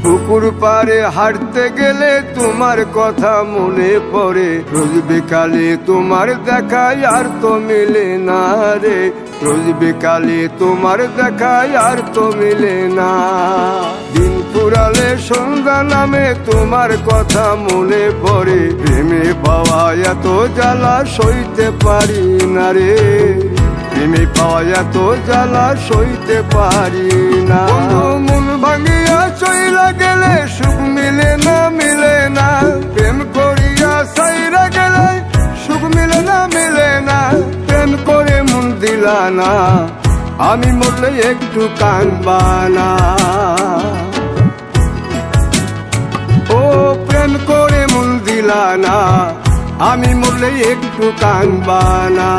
পুকুর পাড়ে হাঁটতে গেলে তোমার কথা মনে পড়ে, রোজ বিকালে তোমার দেখায় আর তো মিলে না রে, রোজ বিকালে তোমার দেখায় আর তো মিলে না। দিন ফুরালে সন্ধ্যা নামে তোমার কথা মনে পড়ে, প্রেমে পাওয়া এত জ্বালা সইতে পারি না রে, প্রেমে পাওয়া এত জ্বালা সইতে পারি না। মন ভাঙিয়া চইলা গেলে সুখ মিলে না, মিলে না, প্রেম করিয়া সাইরা গেলে সুখ মিলে না, মিলে না, প্রেম করে মন দিলা না, আমি মরলে একটু কাঁদবা না। ও প্রেম করে মন দিলা না, আমি মরলে একটু কাঁদবা না।